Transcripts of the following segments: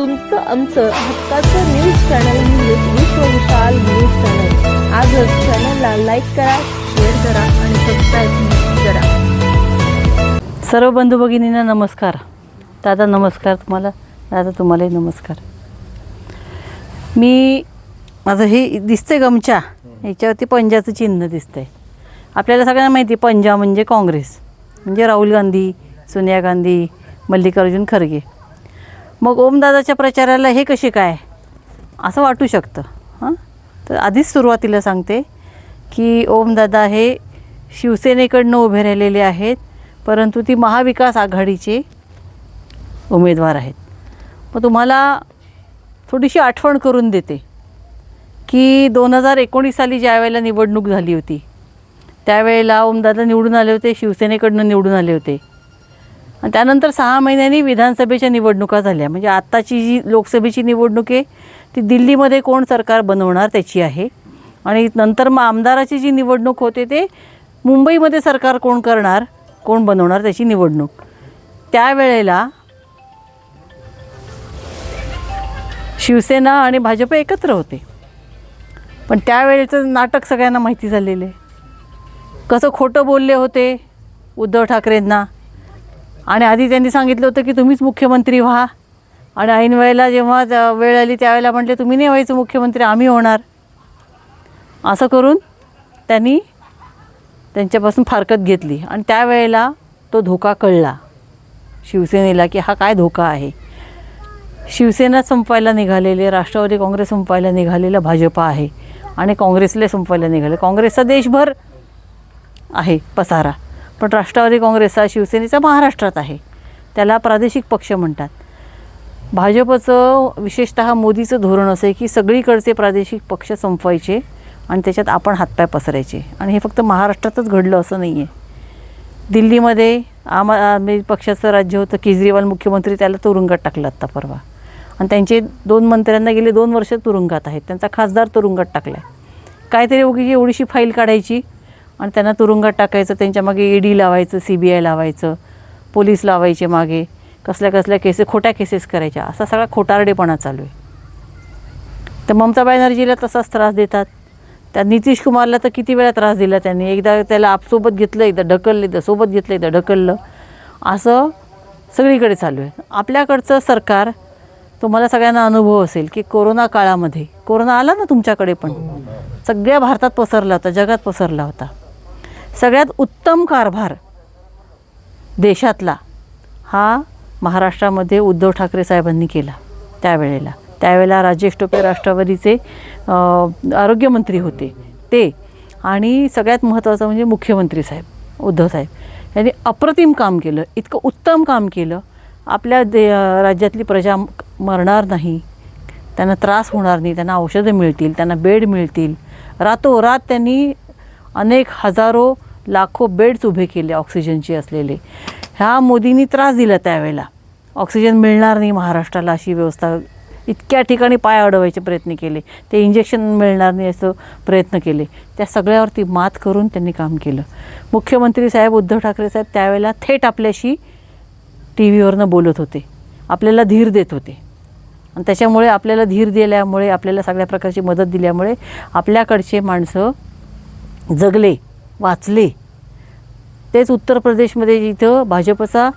तुमचं आमचं हक्काचं न्यूज चॅनल म्हणजे विश्वविशाल न्यूज चॅनल. आजच चॅनलला लाईक करा, शेअर करा आणि सबस्क्राईब करा. सर्व बंधू भगिनींना नमस्कार. दादा नमस्कार तुम्हाला. दादा तुम्हालाही नमस्कार. माझं हे दिसतंय गमछा, याच्यावरती पंजाचं चिन्ह दिसतंय. आपल्याला सगळ्यांना माहिती आहे पंजा म्हणजे काँग्रेस, म्हणजे राहुल गांधी, सोनिया गांधी, मल्लिकार्जुन खरगे. मग ओमदादाच्या प्रचाराला हे कसे काय असं वाटू शकतं. तर आधीच सुरुवातीला सांगते की ओमदादा हे शिवसेनेकडनं उभे राहिलेले आहेत, परंतु ती महाविकास आघाडीचे उमेदवार आहेत. मग तुम्हाला थोडीशी आठवण करून देते की 2019 साली ज्या वेळेला निवडणूक झाली होती त्यावेळेला ओमदादा निवडून आले होते, शिवसेनेकडनं निवडून आले होते. आणि त्यानंतर 6 महिन्यांनी विधानसभेच्या निवडणुका झाल्या. म्हणजे आत्ताची जी लोकसभेची निवडणूक आहे ती दिल्लीमध्ये कोण सरकार बनवणार त्याची आहे, आणि नंतर मग आमदाराची जी निवडणूक होते ते मुंबईमध्ये सरकार कोण करणार, कोण बनवणार त्याची निवडणूक. त्यावेळेला शिवसेना आणि भाजप एकत्र होते, पण त्यावेळेचं नाटक सगळ्यांना माहिती झालेलं आहे. कसं खोटं बोलले होते उद्धव ठाकरेंना, आणि आधी त्यांनी सांगितलं होतं की तुम्हीच मुख्यमंत्री व्हा, आणि ऐन वेळेला जेव्हा वेळ आली त्यावेळेला म्हटले तुम्ही नाही व्हायचं मुख्यमंत्री, आम्ही होणार. असं करून त्यांनी त्यांच्यापासून फारकत घेतली, आणि त्यावेळेला तो धोका कळला शिवसेनेला की हा काय धोका आहे. शिवसेना संपवायला निघालेले, राष्ट्रवादी काँग्रेस संपवायला निघालेलं भाजपा आहे, आणि काँग्रेसला संपवायला निघाले. काँग्रेसचा देशभर आहे पसारा, पण राष्ट्रवादी काँग्रेसचा, शिवसेनेचा महाराष्ट्रात आहे. त्याला प्रादेशिक पक्ष म्हणतात. भाजपचं विशेषतः मोदीचं धोरण असं आहे की सगळीकडचे प्रादेशिक पक्ष संपवायचे आणि त्याच्यात आपण हातपाय पसरायचे. आणि हे फक्त महाराष्ट्रातच घडलं असं नाही आहे. दिल्लीमध्ये आम आदमी पक्षाचं राज्य होतं, केजरीवाल मुख्यमंत्री, त्याला तुरुंगात टाकलं आत्ता परवा, आणि त्यांचे 2 मंत्र्यांना गेले 2 वर्ष तुरुंगात आहेत. त्यांचा खासदार तुरुंगात टाकला आहे. काहीतरी उगी एवढीशी फाईल काढायची आणि त्यांना तुरुंगात टाकायचं, त्यांच्या मागे ED लावायचं, CBI लावायचं, पोलीस लावायचे मागे, कसल्या खोट्या केसेस करायच्या. असा सगळा खोटारडेपणा चालू आहे. तर ममता बॅनर्जीला तसाच त्रास देतात. त्या नितीश कुमारला तर किती वेळा त्रास दिला त्यांनी. एकदा त्याला आपसोबत घेतलं, एकदा ढकललं, एकदा सोबत घेतलं, एकदा ढकललं. असं सगळीकडे चालू आहे. आपल्याकडचं सरकार, तुम्हाला सगळ्यांना अनुभव असेल की कोरोना काळामध्ये, कोरोना आला ना तुमच्याकडे पण, सगळ्या भारतात पसरला होता, जगात पसरला होता. सगळ्यात उत्तम कारभार देशातला हा महाराष्ट्रामध्ये उद्धव ठाकरे साहेबांनी केला. त्यावेळेला राजेश टोपे राष्ट्रवादीचे आरोग्यमंत्री होते ते, आणि सगळ्यात महत्त्वाचं म्हणजे मुख्यमंत्री साहेब उद्धव साहेब यांनी अप्रतिम काम केलं. इतकं उत्तम काम केलं. आपल्या राज्यातली प्रजा मरणार नाही, त्यांना त्रास होणार नाही, त्यांना औषधं मिळतील, त्यांना बेड मिळतील. रातोरात त्यांनी अनेक हजारो लाखो बेड्स उभे केले ऑक्सिजनचे असलेले. ह्या मोदींनी त्रास दिला त्यावेळेला, ऑक्सिजन मिळणार नाही महाराष्ट्राला अशी व्यवस्था, इतक्या ठिकाणी पाय अडवायचे प्रयत्न केले, ते इंजेक्शन मिळणार नाही असं प्रयत्न केले. त्या सगळ्यावरती मात करून त्यांनी काम केलं. मुख्यमंत्री साहेब उद्धव ठाकरे साहेब त्यावेळेला थेट आपल्याशी TV वरनं बोलत होते, आपल्याला धीर देत होते. आणि त्याच्यामुळे आपल्याला धीर दिल्यामुळे, आपल्याला सगळ्या प्रकारची मदत दिल्यामुळे आपल्याकडचे माणसं जगले, वाचले. तेच उत्तर प्रदेशमध्ये जिथं भाजपचा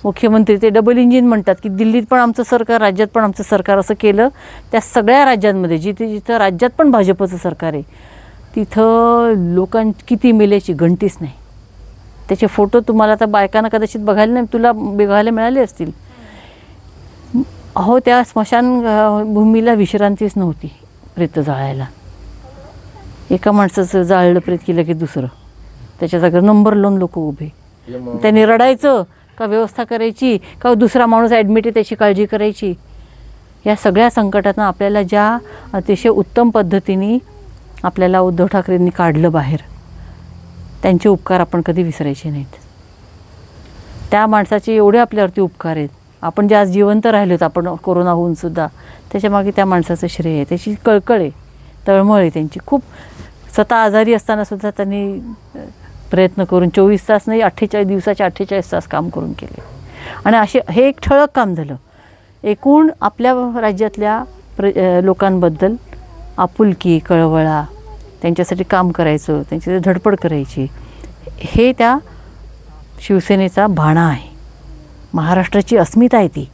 मुख्यमंत्री, ते डबल इंजिन म्हणतात की दिल्लीत पण आमचं सरकार, राज्यात पण आमचं सरकार, असं केलं. त्या सगळ्या राज्यांमध्ये जिथं राज्यात पण भाजपचं सरकार आहे तिथं किती मेल्याची गणतीच नाही. त्याचे फोटो तुम्हाला आता बायकांना कदाचित बघायला मिळाले असतील. अहो, त्या स्मशानभूमीला विश्रांतीच नव्हती प्रेत जाळायला. एका माणसाचं जाळलं प्रेत केलं की दुसरं, त्याच्या जागेवर नंबर लावून लोक उभे. त्यांनी रडायचं का व्यवस्था करायची, का दुसरा माणूस ॲडमिट आहे त्याची काळजी करायची. या सगळ्या संकटातून आपल्याला ज्या अतिशय उत्तम पद्धतीने आपल्याला उद्धव ठाकरेंनी काढलं बाहेर, त्यांचे उपकार आपण कधी विसरायचे नाहीत. त्या माणसाचे एवढे आपल्यावरती उपकार आहेत. आपण जे आज जिवंत राहिलोत, आपण कोरोना होऊनसुद्धा, त्याच्यामागे त्या माणसाचं श्रेय आहे, त्याची कळकळ आहे, तळमळ आहे त्यांची खूप. स्वतः आजारी असतानासुद्धा त्यांनी प्रयत्न करून 24 तास नाही, 48 दिवसाचे 48 तास काम करून केले. आणि हे एक ठळक काम झालं एकूण आपल्या राज्यातल्या लोकांबद्दल आपुलकी, कळवळा, त्यांच्यासाठी काम करायचं, त्यांच्यासाठी धडपड करायची, हे त्या शिवसेनेचा बाणा आहे. महाराष्ट्राची अस्मिता आहे ती.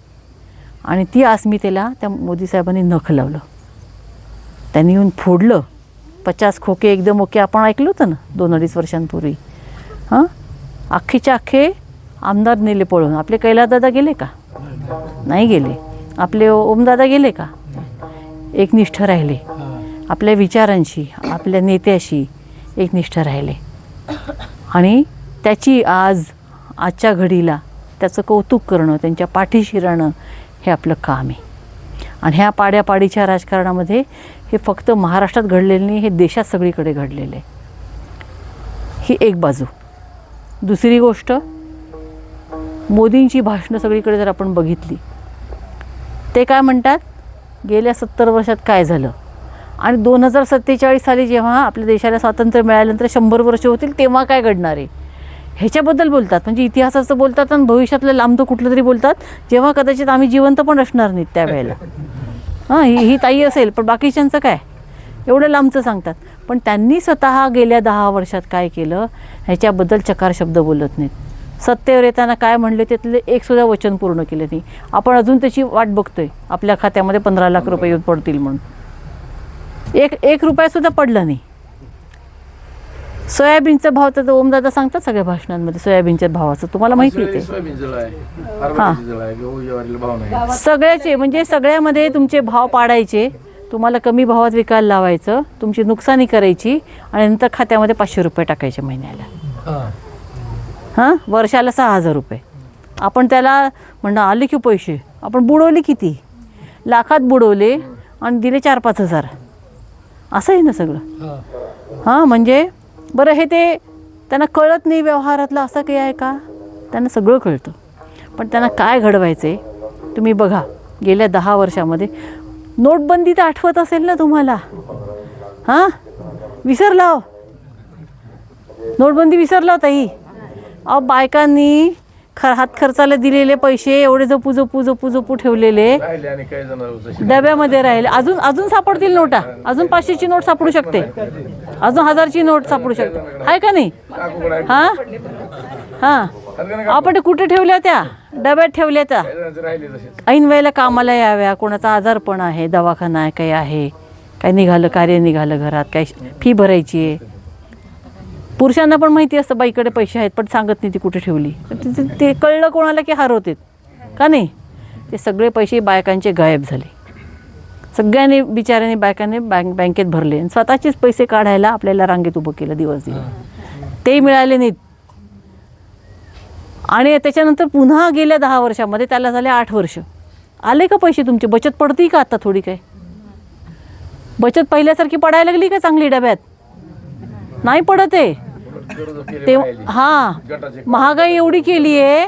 आणि ती अस्मितेला त्या मोदी साहेबांनी नख लावलं. त्यांनी येऊन फोडलं. 50 खोके एकदम ओके आपण ऐकलं होतं ना 2-2.5 वर्षांपूर्वी. हां, अख्खेच्या अख्खे आमदार नेले पळून. आपले कैलासदादा गेले का? नाही गेले. आपले ओमदादा गेले का? एकनिष्ठ राहिले. आपल्या विचारांशी, आपल्या नेत्याशी एकनिष्ठ राहिले. आणि त्याची आजच्या घडीला त्याचं कौतुक करणं, त्यांच्या पाठीशी राहणं हे आपलं काम आहे. आणि ह्या पाड्यापाडीच्या राजकारणामध्ये हे फक्त महाराष्ट्रात घडलेलं नाही, हे देशात सगळीकडे घडलेलं आहे. ही एक बाजू. दुसरी गोष्ट, मोदींची भाषणं सगळीकडे जर आपण बघितली, ते काय म्हणतात, गेल्या 70 वर्षात काय झालं, आणि 2047 साली जेव्हा आपल्या देशाला स्वातंत्र्य मिळाल्यानंतर 100 वर्ष होतील तेव्हा काय घडणार आहे ह्याच्याबद्दल बोलतात. म्हणजे इतिहासाचं बोलतात आणि भविष्यातलं लांब कुठलं तरी बोलतात, जेव्हा कदाचित आम्ही जिवंत पण असणार नाहीत त्यावेळेला. हां, ही ताई असेल, पण बाकीच्यांचं काय, एवढं लांबचं सांगतात. पण त्यांनी स्वतः गेल्या 10 वर्षात काय केलं ह्याच्याबद्दल चकार शब्द बोलत नाहीत. सत्तेवर येताना काय म्हणले त्यातले एकसुद्धा वचन पूर्ण केले नाही. आपण अजून त्याची वाट बघतोय, आपल्या खात्यामध्ये 15 लाख रुपये येऊन पडतील म्हणून. एक रुपयासुद्धा पडला नाही. सोयाबीनचा भाव तर ओमदादा सांगतात सगळ्या भाषणांमध्ये, सोयाबीनच्या भावाचं तुम्हाला माहिती आहे. सगळ्याचे म्हणजे सगळ्यामध्ये तुमचे भाव पाडायचे, तुम्हाला कमी भावात विकायला लावायचं, तुमची नुकसानी करायची आणि नंतर खात्यामध्ये 500 रुपये टाकायचे महिन्याला. हां, वर्षाला 6,000 रुपये. आपण त्याला म्हणणं आले की पैसे आपण बुडवले, किती लाखात बुडवले आणि दिले 4-5 हजार. असं आहे ना सगळं. हां, म्हणजे बरं, हे ते त्यांना कळत नाही व्यवहारातलं, असं काही आहे का? त्यांना सगळं कळतं. पण त्यांना काय घडवायचं आहे तुम्ही बघा. गेल्या 10 वर्षामध्ये नोटबंदी तर आठवत असेल ना तुम्हाला? हां, विसरला हो, नोटबंदी विसरला होता ही. अहो, बायकांनी हात खर्चाला दिलेले पैसे एवढे जपू जपू जपू जपू ठेवलेले डब्यामध्ये राहिले. अजून सापडतील नोटा, अजून 500ची नोट सापडू शकते, अजून 1000ची नोट सापडू शकते, आहे का नाही? हां हां, आपण कुठे ठेवल्या त्या? डब्यात ठेवल्या त्या. ऐन वेळेला कामाला याव्या, कोणाचा आजारपण आहे, दवाखाना आहे, काही आहे, काही निघालं, कार्य निघालं घरात, काही फी भरायची आहे. पुरुषांना पण माहिती असतं बाईकडे पैसे आहेत, पण सांगत नाही ती कुठे ठेवली. ते कळलं कोणाला की हरवते का नाही. ते सगळे पैसे बायकांचे गायब झाले. सगळ्यांनी बिचाऱ्यांनी बायकांनी बँकेत भरले आणि स्वतःचेच पैसे काढायला आपल्याला रांगेत उभं केलं दिवस. ते मिळाले नाहीत. आणि त्याच्यानंतर पुन्हा गेल्या 10 वर्षामध्ये त्याला झाले 8 वर्ष. आले का पैसे तुमचे? बचत पडती का आता थोडी? काय बचत पहिल्यासारखी पडायला लागली का चांगली डब्यात? नाही पडत आहे ते. हां, महागाई एवढी केली आहे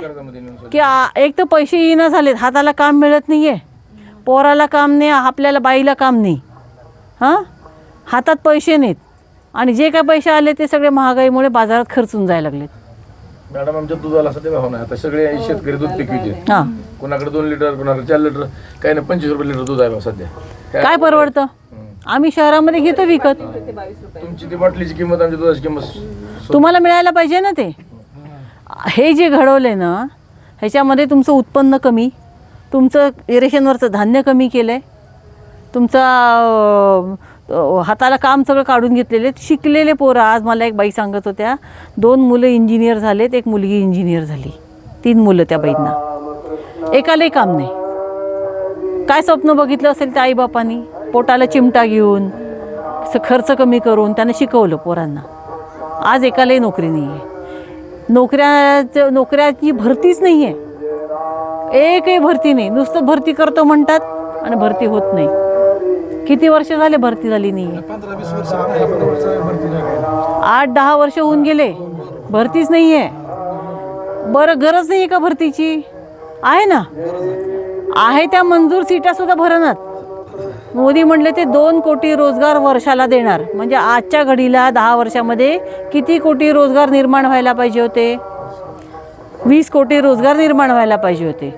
की एक तर पैसे येणं झालेत, हाताला काम मिळत नाही आहे, पोराला काम नाही, आपल्याला बाईला काम नाही. हां, हातात पैसे नाहीत आणि जे काय पैसे आले ते सगळे महागाईमुळे बाजारात खर्चून जायला लागलेत. मॅडम, आमच्या दुधाला सध्या भाव नाही. आता सगळे शेतकरी दूध पिकविते. हां, कोणाकडे 2 लिटर, कोणाकडे 4 लिटर, काही नाही 25 रुपये लिटर दूध आहे सध्या. काय परवडतं? आम्ही शहरामध्ये घेतो विकत. तुमची ती बाटलीची किंमत, आमच्या दुधाची किंमत तुम्हाला मिळायला पाहिजे ना. ते हे जे घडवले ना, ह्याच्यामध्ये तुमचं उत्पन्न कमी, तुमचं रेशनवरचं धान्य कमी केलं आहे, तुमचा हाताला काम सगळं काढून घेतलेले. शिकलेले पोरं, आज मला एक बाई सांगत होत्या, 2 मुलं इंजिनियर झालेत, 1 मुलगी इंजिनियर झाली, 3 मुलं त्या बाईंना, एकालाही काम नाही. काय स्वप्न बघितलं असेल त्या आईबापांनी? पोटाला चिमटा घेऊन खर्च कमी करून त्यांना शिकवलं पोरांना. आज एकालाही नोकरी नाही आहे. नोकऱ्याची भरतीच नाही आहे. एकही भरती नाही. नुसतं भरती करतो म्हणतात आणि भरती होत नाही. किती वर्ष झाले भरती झाली नाही आहे? 8-10 वर्ष होऊन गेले, भरतीच नाही आहे. बरं, गरज नाही आहे का भरतीची? आहे ना, आहे त्या मंजूर सीटासुद्धा भरणात. मोदी म्हणले ते 2 कोटी रोजगार वर्षाला देणार. म्हणजे आजच्या घडीला 10 वर्षामध्ये किती कोटी रोजगार निर्माण व्हायला पाहिजे होते? 20 कोटी रोजगार निर्माण व्हायला पाहिजे होते.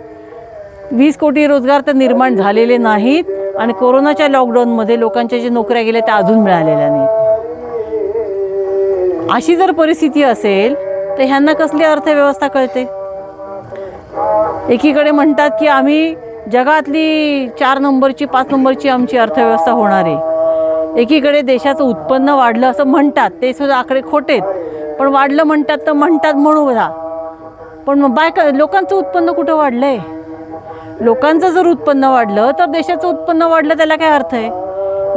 20 कोटी रोजगार तर निर्माण झालेले नाहीत आणि कोरोनाच्या लॉकडाऊनमध्ये लोकांच्या ज्या नोकऱ्या गेल्या त्या अजून मिळालेल्या नाहीत. अशी जर परिस्थिती असेल तर ह्यांना कसली अर्थव्यवस्था कळते? एकीकडे म्हणतात की आम्ही जगातली 4 नंबरची 5 नंबरची आमची अर्थव्यवस्था होणार आहे. एकीकडे देशाचं उत्पन्न वाढलं असं म्हणतात, ते सुद्धा आकडे खोटेत, पण वाढलं म्हणतात तर म्हणतात म्हणू बघा. पण मग लोकांचं उत्पन्न कुठं वाढलं आहे? लोकांचं जर उत्पन्न वाढलं तर देशाचं उत्पन्न वाढलं, त्याला काय अर्थ आहे?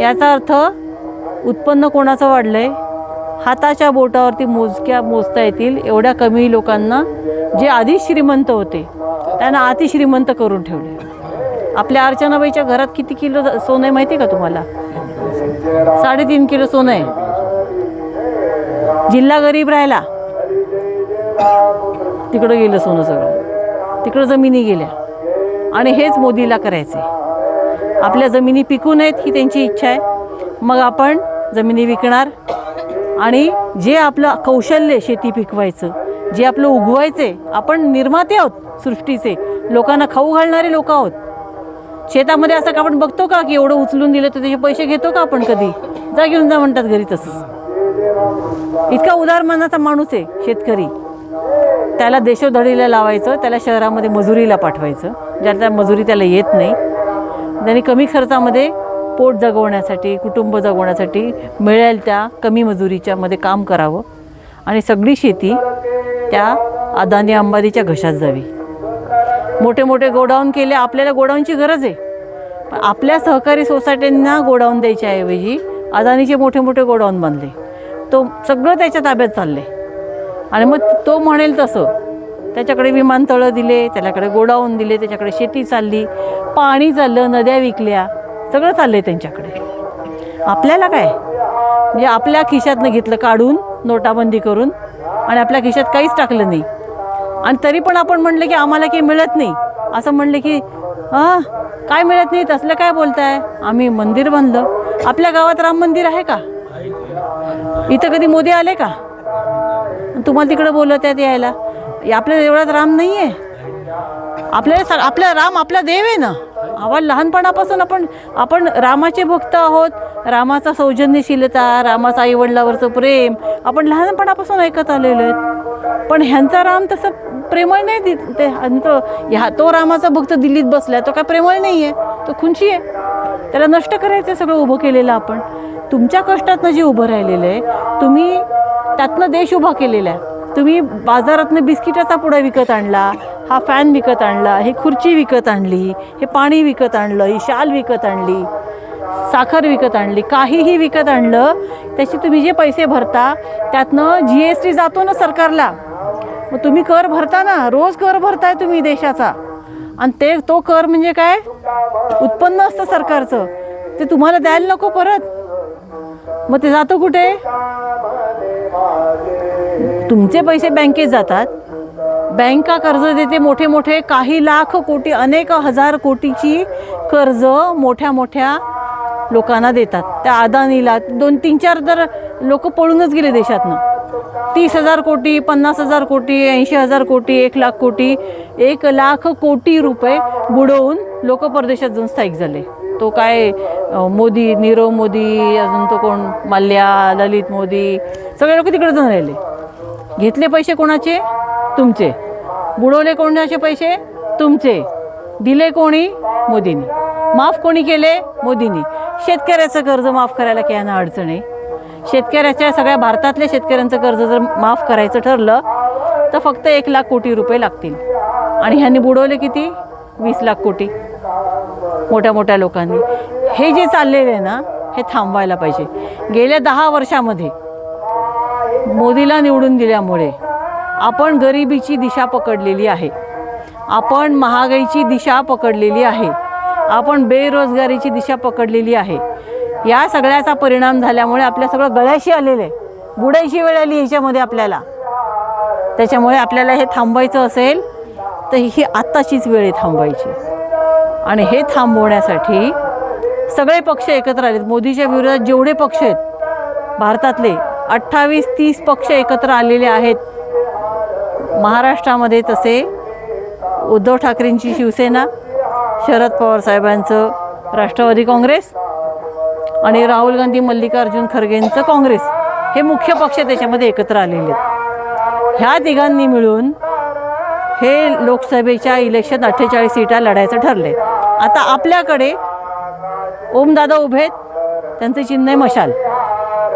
याचा अर्थ उत्पन्न कोणाचं वाढलं आहे? हाताच्या बोटावरती मोजता येतील एवढ्या कमी लोकांना, जे आधीच श्रीमंत होते त्यांना अतिश्रीमंत करून ठेवले. आपल्या अर्चनाबाईच्या घरात किती किलो सोनं आहे माहिती आहे का तुम्हाला? 3.5 किलो सोनं आहे. जिल्हा गरीब राहिला, तिकडं गेलं सोनं सगळं, तिकडं जमिनी गेल्या. आणि हेच मोदीला करायचे. आपल्या जमिनी पिकू नयेत ही त्यांची इच्छा आहे. मग आपण जमिनी विकणार आणि जे आपलं कौशल्य शेती पिकवायचं, जे आपलं उगवायचे, आपण निर्माते आहोत सृष्टीचे, लोकांना खाऊ घालणारे लोक आहोत. शेतामध्ये असं का आपण बघतो का की एवढं उचलून दिलं तर त्याचे पैसे घेतो का आपण? कधी जा घेऊन जा म्हणतात घरी. तसंच इतका उदार मनाचा माणूस आहे शेतकरी. त्याला देशोधडीला लावायचं, त्याला शहरामध्ये मजुरीला पाठवायचं, ज्याला मजुरी त्याला येत नाही. त्यांनी कमी खर्चामध्ये पोट जगवण्यासाठी, कुटुंब जगवण्यासाठी मिळेल त्या कमी मजुरीच्या मध्ये काम करावं आणि सगळी शेती त्या अदानी अंबानीच्या घशात जावी. मोठे मोठे गोडाऊन केले. आपल्याला गोडाऊनची गरज आहे, पण आपल्या सहकारी सोसायट्यांना गोडाऊन द्यायच्याऐवजी अदानीचे मोठे मोठे गोडाऊन बांधले. तो सगळं त्याच्या ताब्यात चालले आणि मग तो म्हणेल तसं त्याच्याकडे विमानतळं दिले, त्याच्याकडे गोडाऊन दिले, त्याच्याकडे शेती चालली, पाणी चाललं, नद्या विकल्या, सगळं चाललं आहे त्यांच्याकडे. आपल्याला काय? म्हणजे आपल्या खिशातनं घेतलं काढून, नोटाबंदी करून, आणि आपल्या खिशात काहीच टाकलं नाही. आणि तरी पण आपण म्हणलं की आम्हाला काही मिळत नाही, असं म्हणलं की काय मिळत नाही, तसलं काय बोलताय? आम्ही मंदिर बांधलं. आपल्या गावात राम मंदिर आहे का? इथं कधी मोदी आले का? तुम्हाला तिकडे बोलवत आहेत यायला. आपल्या एवढ्यात राम नाही आहे. आपला राम आपला देव आहे ना. आवाज लहानपणापासून आपण रामाचे भक्त आहोत. रामाचा सौजन्यशीलता, रामाचं आईवडिलावरचं प्रेम आपण लहानपणापासून ऐकत आलेलो आहेत. पण ह्यांचा राम तसं प्रेमळ नाही. तो रामाचा भक्त दिल्लीत बसला, तो काय प्रेमळ नाही आहे, तो खुंची आहे. त्याला नष्ट करायचं सगळं उभं केलेलं आपण. तुमच्या कष्टातनं जे उभं राहिलेलं आहे, तुम्ही त्यातनं देश उभा केलेला आहे. तुम्ही बाजारातनं बिस्किटाचा पुडा विकत आणला, हा फॅन विकत आणला, ही खुर्ची विकत आणली, हे पाणी विकत आणलं, ही शाल विकत आणली, साखर विकत आणली, काहीही विकत आणलं, त्याचे तुम्ही जे पैसे भरता त्यातनं GST जातो ना सरकारला. मग तुम्ही कर भरता ना, रोज कर भरताय तुम्ही देशाचा. आणि तो कर म्हणजे काय? उत्पन्न असतं सरकारचं, ते तुम्हाला द्यायला नको परत. मग ते जातं कुठे? तुमचे पैसे बँकेत जातात. बँका कर्ज देते मोठे मोठे, काही लाख कोटी, अनेक हजार कोटीची कर्ज मोठ्या मोठ्या लोकांना देतात. त्या अदानीला 2-3-4 तर लोक पळूनच गेले देशातनं. 30,000 कोटी, 50,000 कोटी, 80,000 कोटी, 1,00,000 कोटी, 1,00,000 कोटी रुपये बुडवून लोक परदेशात जाऊन स्थायिक झाले. तो काय मोदी, नीरव मोदी, अजून तो कोण, माल्या, ललित मोदी, सगळे लोक तिकडे जाऊन राहिले. घेतले पैसे कोणाचे? तुमचे. बुडवले कोणाचे पैसे? तुमचे. दिले कोणी? मोदींनी. माफ कोणी केले? मोदींनी. शेतकऱ्याचं कर्ज माफ करायला काही यांना अडचण आहे. शेतकऱ्याच्या, सगळ्या भारतातल्या शेतकऱ्यांचं कर्ज जर माफ करायचं ठरलं तर फक्त 1,00,000 कोटी रुपये लागतील. आणि ह्यांनी बुडवले किती? 20,00,000 कोटी मोठ्या मोठ्या लोकांनी. हे जे चाललेलं आहे ना, हे थांबवायला पाहिजे. गेल्या 10 वर्षामध्ये मोदीला निवडून दिल्यामुळे आपण गरिबीची दिशा पकडलेली आहे, आपण महागाईची दिशा पकडलेली आहे, आपण बेरोजगारीची दिशा पकडलेली आहे. या सगळ्याचा परिणाम झाल्यामुळे आपल्या सगळं गळ्याशी आलेलं आहे. बुडायची वेळ आली ह्याच्यामध्ये आपल्याला. त्याच्यामुळे आपल्याला हे थांबवायचं असेल तर ही आत्ताचीच वेळ आहे थांबवायची. आणि हे थांबवण्यासाठी सगळे पक्ष एकत्र आलेत. मोदीच्या विरोधात जेवढे पक्ष आहेत भारतातले 28-30 पक्ष एकत्र आलेले आहेत. महाराष्ट्रामध्ये तसे उद्धव ठाकरेंची शिवसेना, शरद पवार साहेबांचं राष्ट्रवादी काँग्रेस आणि राहुल गांधी मल्लिकार्जुन खरगेंचं काँग्रेस हे मुख्य पक्ष त्याच्यामध्ये एकत्र आलेले आहेत. ह्या तिघांनी मिळून हे लोकसभेच्या इलेक्शन 48 सीटा लढायचं ठरले. आता आपल्याकडे ओमदादा उभे आहेत, त्यांचं चिन्ह आहे मशाल.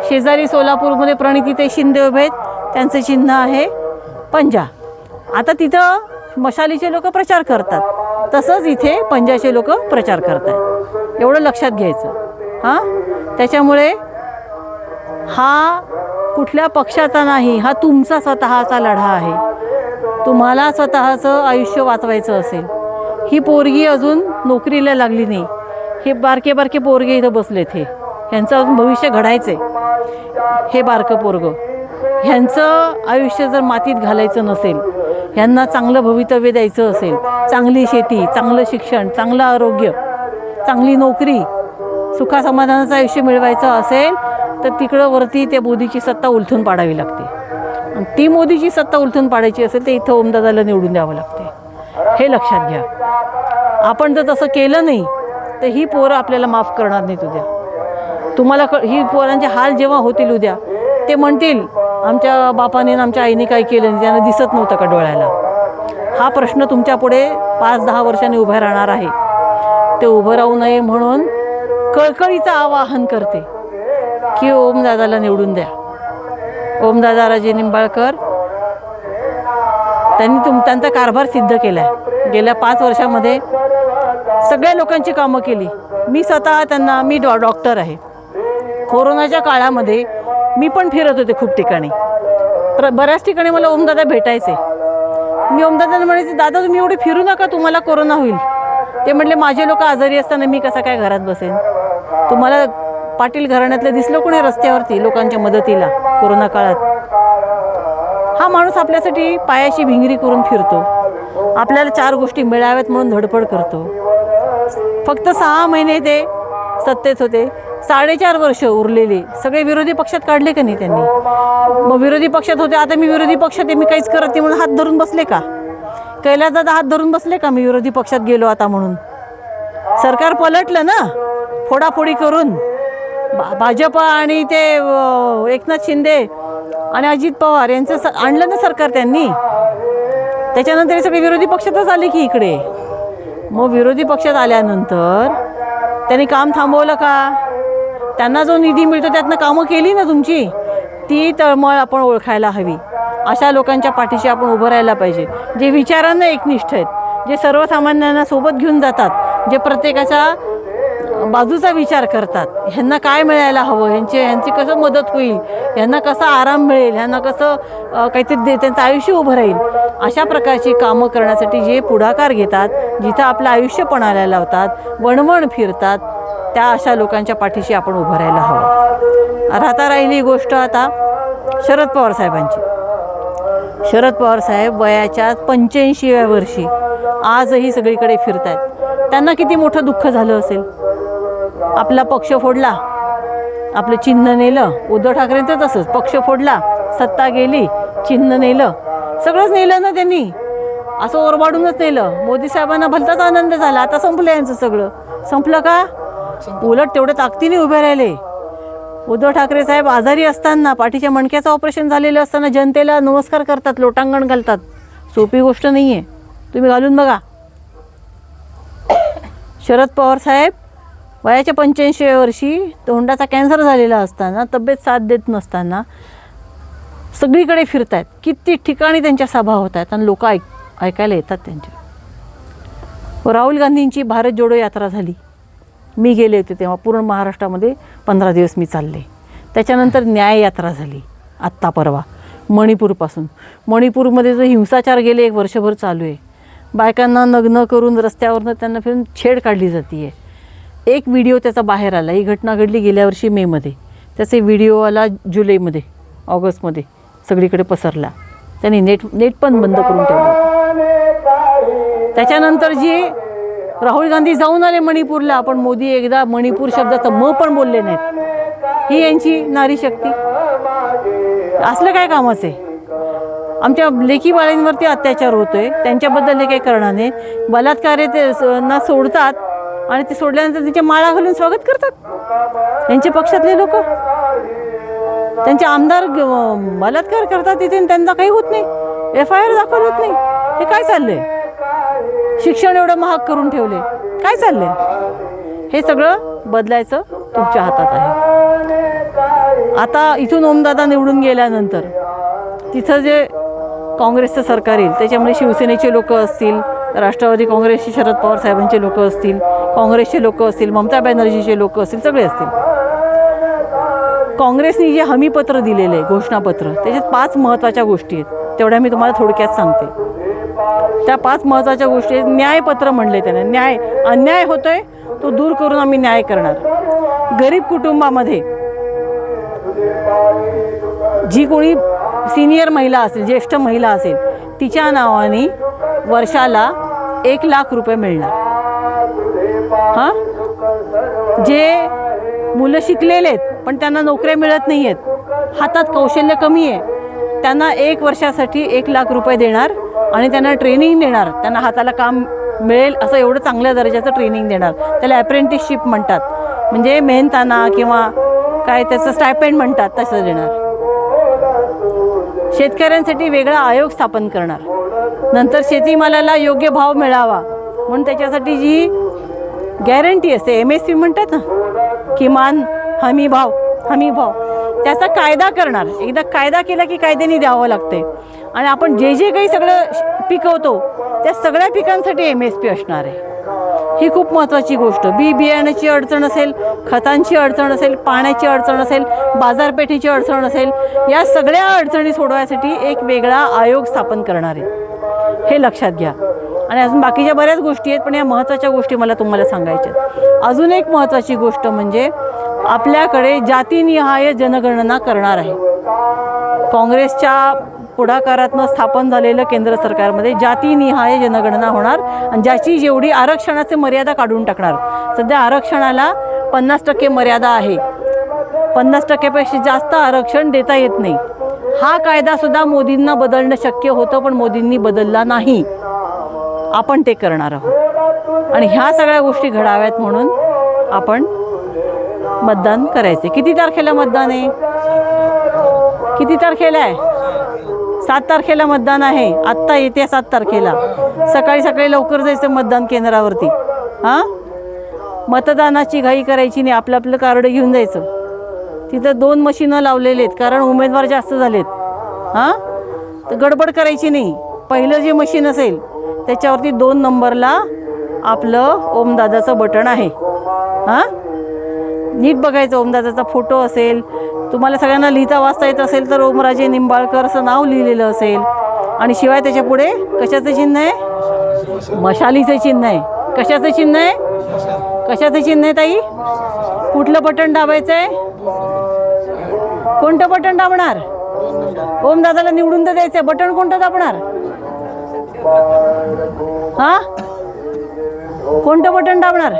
शेजारी सोलापूरमध्ये प्रणितीताई शिंदे उभे आहेत, त्यांचं चिन्ह आहे पंजा. आता तिथं मशालीचे लोक प्रचार करतात, तसंच इथे पंजाचे लोक प्रचार करतात. एवढं लक्षात घ्यायचं. त्याच्यामुळे हा कुठल्या पक्षाचा नाही, हा तुमचा स्वतःचा लढा आहे. तुम्हाला स्वतःचं आयुष्य वाचवायचं असेल. ही पोरगी अजून नोकरीला लागली नाही, हे बारके बारके पोरगे इथं बसलेत, ह्यांचं अजून भविष्य घडायचं आहे. हे बारकं पोरगं, ह्यांचं आयुष्य जर मातीत घालायचं नसेल, ह्यांना चांगलं भवितव्य द्यायचं असेल, चांगली शेती, चांगलं शिक्षण, चांगलं आरोग्य, चांगली नोकरी, सुखासमाधानाचं आयुष्य मिळवायचं असेल तर तिकडं वरती त्या मोदीची सत्ता उलथून पाडावी लागते. आणि ती मोदीची सत्ता उलथून पाडायची असेल तर इथं ओमदादाला निवडून द्यावं लागते. हे लक्षात घ्या. आपण जर तसं केलं नाही तर ही पोरं आपल्याला माफ करणार नाहीत उद्या. तुम्हाला ही पोरांचे हाल जेव्हा होतील उद्या, ते म्हणतील आमच्या बापाने आणि आमच्या आईने काय केलं नाही, त्यांना दिसत नव्हतं का डोळ्याला. हा प्रश्न तुमच्या पुढे 5-10 वर्षांनी उभा राहणार आहे. ते उभं राहू नये म्हणून कळकळीचं आवाहन करते की ओमदादाला निवडून द्या. ओमदादा राजे निंबाळकर त्यांनी त्यांचा कारभार सिद्ध केला आहे. गेल्या 5 वर्षामध्ये सगळ्या लोकांची कामं केली. मी स्वतः त्यांना, मी डॉक्टर आहे. कोरोनाच्या काळामध्ये मी पण फिरत होते खूप ठिकाणी. बऱ्याच ठिकाणी मला ओमदादा भेटायचे. मी ओमदादांना म्हणायचे, दादा तुम्ही एवढे फिरू नका, तुम्हाला कोरोना होईल. ते म्हटले माझे लोक आजारी असताना मी कसा काय घरात बसेन. तुम्हाला पाटील घराण्यातलं दिसलं कोणी रस्त्यावरती लोकांच्या मदतीला कोरोना काळात? हा माणूस आपल्यासाठी पायाची भिंगरी करून फिरतो. आपल्याला 4 गोष्टी मिळाव्यात म्हणून धडपड करतो. फक्त 6 महिने ते सत्तेत होते. 4.5 वर्ष उरलेले सगळे विरोधी पक्षात काढले का नाही त्यांनी? मग विरोधी पक्षात होते, आता मी विरोधी पक्षात आहे, मी काहीच करत नाही म्हणून हात धरून बसले का? कैलासदादा हात धरून बसले का मी विरोधी पक्षात गेलो आता म्हणून? सरकार पलटलं ना फोडाफोडी करून. भाजपा आणि ते एकनाथ शिंदे आणि अजित पवार यांचं आणलं ना सरकार त्यांनी. त्याच्यानंतर हे सगळे विरोधी पक्षातच आले की इकडे. मग विरोधी पक्षात आल्यानंतर त्यांनी काम थांबवलं का? त्यांना जो निधी मिळतो त्यातनं कामं केली ना तुमची, ती तळमळ आपण ओळखायला हवी. अशा लोकांच्या पाठीशी आपण उभं राहायला पाहिजे, जे विचारांना एकनिष्ठ आहेत, जे सर्वसामान्यांना सोबत घेऊन जातात, जे प्रत्येकाच्या बाजूचा विचार करतात. ह्यांना काय मिळायला हवं, ह्यांची कसं मदत होईल, ह्यांना कसा आराम मिळेल, ह्यांना कसं काहीतरी त्यांचं आयुष्य उभं राहील, अशा प्रकारची कामं करण्यासाठी जे पुढाकार घेतात, जिथं आपलं आयुष्य पणाला लावतात, वणवण फिरतात, त्या अशा लोकांच्या पाठीशी आपण उभं राहायला हवं. राहता राहिली गोष्ट आता शरद पवार साहेबांची. शरद पवार साहेब वयाच्या 85व्या वर्षी आजही सगळीकडे फिरत आहेत. त्यांना किती मोठं दुःख झालं असेल. आपला पक्ष फोडला, आपलं चिन्ह नेलं. उद्धव ठाकरेंचं तसंच, पक्ष फोडला, सत्ता गेली, चिन्ह नेलं, सगळंच नेलं ना त्यांनी. असं ओरबाडूनच नेलं. मोदी साहेबांना भलताच आनंद झाला, आता संपलं यांचं सगळं. संपलं का? उलट तेवढे ताकदीने उभे राहिले. उद्धव ठाकरे साहेब आजारी असताना, पाठीच्या मणक्याचं ऑपरेशन झालेलं असताना जनतेला नमस्कार करतात, लोटांगण घालतात. सोपी गोष्ट नाही आहे, तुम्ही घालून बघा. शरद पवार साहेब वयाच्या 85व्या वर्षी तोंडाचा कॅन्सर झालेला असताना, तब्येत साथ देत नसताना सगळीकडे फिरत आहेत. किती ठिकाणी त्यांच्या सभा होत आहेत आणि लोक ऐकायला येतात त्यांच्या. राहुल गांधींची भारत जोडो यात्रा झाली. मी गेले होते तेव्हा पूर्ण महाराष्ट्रामध्ये 15 दिवस मी चालले. त्याच्यानंतर न्याय यात्रा झाली आत्ता परवा मणिपूरपासून. मणिपूरमध्ये जो हिंसाचार गेले 1 वर्षभर चालू आहे. बायकांना नग्न करून रस्त्यावरनं त्यांना फिरून छेड काढली जाते आहे. एक व्हिडिओ त्याचा बाहेर आला. ही घटना घडली गेल्या वर्षी मेमध्ये. त्याचे व्हिडिओ आला जुलैमध्ये, ऑगस्टमध्ये सगळीकडे पसरला. त्यांनी नेट पण बंद करून ठेवलं. त्याच्यानंतर जी राहुल गांधी जाऊन आले मणिपूरला, पण मोदी एकदा मणिपूर शब्दाचा म पण बोलले नाहीत. ही यांची नारी शक्ती. असलं काय कामाचं आहे? आमच्या लेकी बाळांवरती अत्याचार होतोय, त्यांच्याबद्दल हे काही करणार नाही. बलात्कारी ते ना सोडतात आणि ते सोडल्यानंतर तिच्या माळा घालून स्वागत करतात यांच्या पक्षातले लोक. त्यांचे आमदार बलात्कार करतात तिथे आणि त्यांना काही होत नाही, FIR दाखल होत नाही. हे काय चाललंय? शिक्षण एवढं महाग करून ठेवले, काय चाललंय? हे सगळं बदलायचं तुमच्या हातात आहे. आता इथून ओमदादा निवडून गेल्यानंतर तिथं जे काँग्रेसचं सरकार येईल त्याच्यामध्ये शिवसेनेचे लोक असतील, राष्ट्रवादी काँग्रेसचे शरद पवार साहेबांचे लोक असतील, काँग्रेसचे लोक असतील, ममता बॅनर्जीचे लोक असतील, सगळे असतील. काँग्रेसने जे हमीपत्र दिलेलं आहे, घोषणापत्र, त्याच्यात 5 महत्त्वाच्या गोष्टी आहेत. तेवढ्या मी तुम्हाला थोडक्यात सांगते. त्या 5 महत्त्वाच्या गोष्टी आहेत. न्यायपत्र म्हणले त्याने. न्याय, अन्याय होतोय तो दूर करून आम्ही न्याय करणार. गरीब कुटुंबामध्ये जी कोणी सिनियर महिला असेल, ज्येष्ठ महिला असेल, तिच्या नावाने वर्षाला 1 लाख रुपये मिळणार. हां, जे मुलं शिकलेले आहेत पण त्यांना नोकऱ्या मिळत नाही आहेत, हातात कौशल्य कमी आहे, त्यांना 1 वर्षासाठी 1 लाख रुपये देणार आणि त्यांना ट्रेनिंग देणार. त्यांना हाताला काम मिळेल असं एवढं चांगल्या दर्जाचं ट्रेनिंग देणार. त्याला अप्रेंटिसशिप म्हणतात, म्हणजे मेहनताना किंवा काय त्याचं स्टायपेंड म्हणतात तसं देणार. शेतकऱ्यांसाठी वेगळा आयोग स्थापन करणार. नंतर शेतीमालाला योग्य भाव मिळावा म्हणून त्याच्यासाठी जी गॅरंटी असते, MSP म्हणतात ना, किमान हमी भाव, त्याचा कायदा करणार. एकदा कायदा केला की कायद्याने द्यावं लागते. आणि आपण जे जे काही सगळं पिकवतो त्या सगळ्या पिकांसाठी MSP असणार आहे. ही खूप महत्त्वाची गोष्ट. बियाण्याची अडचण असेल, खतांची अडचण असेल, पाण्याची अडचण असेल, बाजारपेठेची अडचण असेल, या सगळ्या अडचणी सोडवण्यासाठी एक वेगळा आयोग स्थापन करणार आहे. हे लक्षात घ्या. आणि अजून बाकीच्या बऱ्याच गोष्टी आहेत, पण या महत्त्वाच्या गोष्टी मला तुम्हाला सांगायच्या आहेत. अजून एक महत्त्वाची गोष्ट म्हणजे आपल्याकडे जातीनिहाय जनगणना करणार आहे. काँग्रेसच्या पुढाकारातनं स्थापन झालेलं केंद्र सरकारमध्ये जातीनिहाय जनगणना होणार आणि ज्याची जेवढी आरक्षणाची मर्यादा काढून टाकणार. सध्या आरक्षणाला 50% मर्यादा आहे, 50%पेक्षा जास्त आरक्षण देता येत नाही. हा कायदासुद्धा मोदींना बदलणं शक्य होतं, पण मोदींनी बदलला नाही. आपण ते करणार आहोत आणि ह्या सगळ्या गोष्टी घडाव्यात म्हणून आपण मतदान करायचे. किती तारखेला मतदान आहे? किती तारखेला आहे? 7 तारखेला मतदान आहे. आत्ता येत्या 7 तारखेला सकाळी लवकर जायचं मतदान केंद्रावरती. हां, मतदानाची घाई करायची नाही. आपलं आपलं कार्ड घेऊन जायचं. तिथं 2 मशीनं लावलेले आहेत कारण उमेदवार जास्त झालेत. हां, तर गडबड करायची नाही. पहिलं जे मशीन असेल त्याच्यावरती 2 नंबरला आपलं ओमदादाचं बटन आहे. हां, नीट बघायचं. ओमदादाचा फोटो असेल, तुम्हाला सगळ्यांना लिहिता वाचता येत असेल तर ओमराजे निंबाळकर असं नाव लिहिलेलं असेल आणि शिवाय त्याच्या पुढे कशाचं चिन्ह आहे? मशालीचं चिन्ह आहे. कशाचं चिन्ह आहे? कशाचं चिन्ह आहे ताई? कुठलं बटन दाबायचं आहे? कोणतं बटन दाबणार? ओमदादाला निवडून तर द्यायचं, बटन कोणतं दाबणार? हां, कोणतं बटन दाबणार?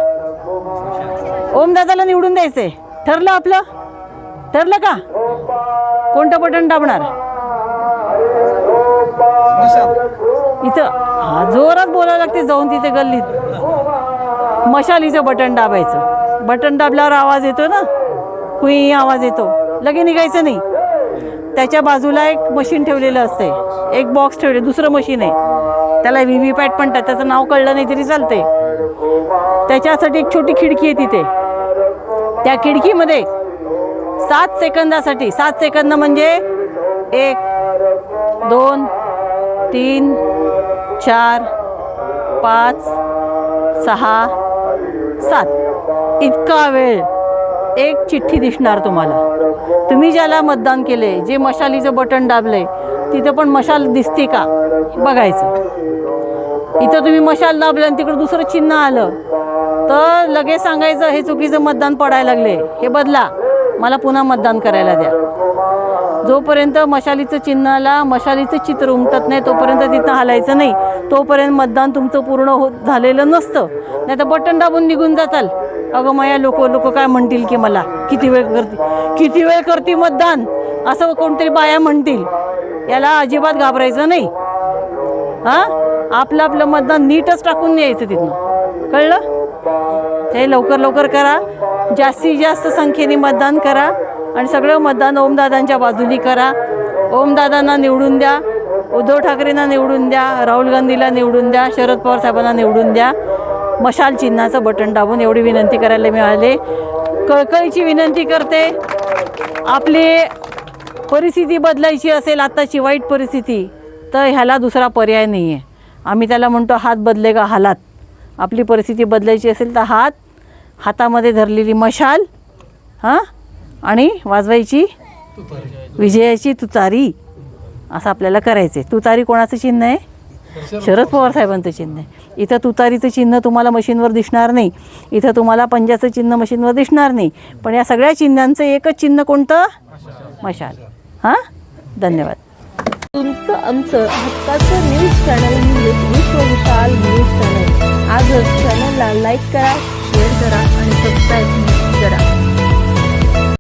ओमदादाला निवडून द्यायचंय. ठरलं आपलं? ठरलं का? कोणतं बटन दाबणार? इथं जोरात बोलायला लागते जाऊन तिथे गल्लीत. मशालीचं बटन दाबायचं. बटन दाबल्यावर आवाज येतो ना, कुई आवाज येतो, लगे निघायचं नाही. त्याच्या बाजूला एक मशीन ठेवलेलं असते, एक बॉक्स ठेवले, दुसरं मशीन आहे, त्याला VVPAT म्हणतात. त्याचं नाव कळलं नाही तरी चालते. त्याच्यासाठी एक छोटी खिडकी आहे तिथे. त्या खिडकीमध्ये 7 सेकंदासाठी, 7 सेकंद म्हणजे 1 2 3 4 5 6 7 इतका वेळ एक चिठ्ठी दिसणार तुम्हाला. तुम्ही ज्याला मतदान केले, जे मशालीचं बटन दाबले, तिथं पण मशाल दिसते का बघायचं. इथं तुम्ही मशाल दाबलं आणि तिकडं दुसरं चिन्ह आलं तर लगेच सांगायचं हे चुकीचं मतदान पडायला लागले, हे बदला, मला पुन्हा मतदान करायला द्या. जोपर्यंत मशालीचं चिन्हाला मशालीचं चित्र उमटत नाही तोपर्यंत तिथं हलायचं नाही. तोपर्यंत मतदान तुमचं पूर्ण झालेलं नसतं. नाही तर बटन दाबून निघून जाचाल. अगं माया लोक काय म्हणतील की मला किती वेळ करते मतदान, असं कोणतरी बाया म्हणतील. याला अजिबात घाबरायचं नाही. हां, आपलं आपलं मतदान नीटच टाकून यायचं तिथनं, कळलं? ते लवकर लवकर करा, जास्तीत जास्त संख्येने मतदान करा आणि सगळं मतदान ओमदादांच्या बाजूनी करा. ओमदादांना निवडून द्या, उद्धव ठाकरेंना निवडून द्या, राहुल गांधीला निवडून द्या, शरद पवार साहेबांना निवडून द्या. मशाल चिन्हाचं बटन दाबून एवढी विनंती करायला मिळाले. कळकळीची विनंती करते, आपली परिस्थिती बदलायची असेल आत्ताची वाईट परिस्थिती, तर ह्याला दुसरा पर्याय नाही आहे. आम्ही त्याला म्हणतो हात बदलेगा हालात. आपली परिस्थिती बदलायची असेल तर हातामध्ये धरलेली मशाल, हां, आणि वाजवायची विजयाची तुतारी, असं आपल्याला करायचं आहे. तुतारी कोणाचं चिन्ह आहे? शरद पवार साहेबांचं चिन्ह आहे. इथं तुतारीचं चिन्ह तुम्हाला मशीनवर दिसणार नाही, इथं तुम्हाला पंजाचं चिन्ह मशीनवर दिसणार नाही, पण या सगळ्या चिन्हांचं एकच चिन्ह कोणतं? मशाल. हां, धन्यवाद. तुमचं आमचं हक्काचं न्यूज चॅनल म्हणजेच विश्व विशाल न्यूज चॅनल. आजच चॅनलला लाईक करा, शेअर करा आणि सबस्क्राईब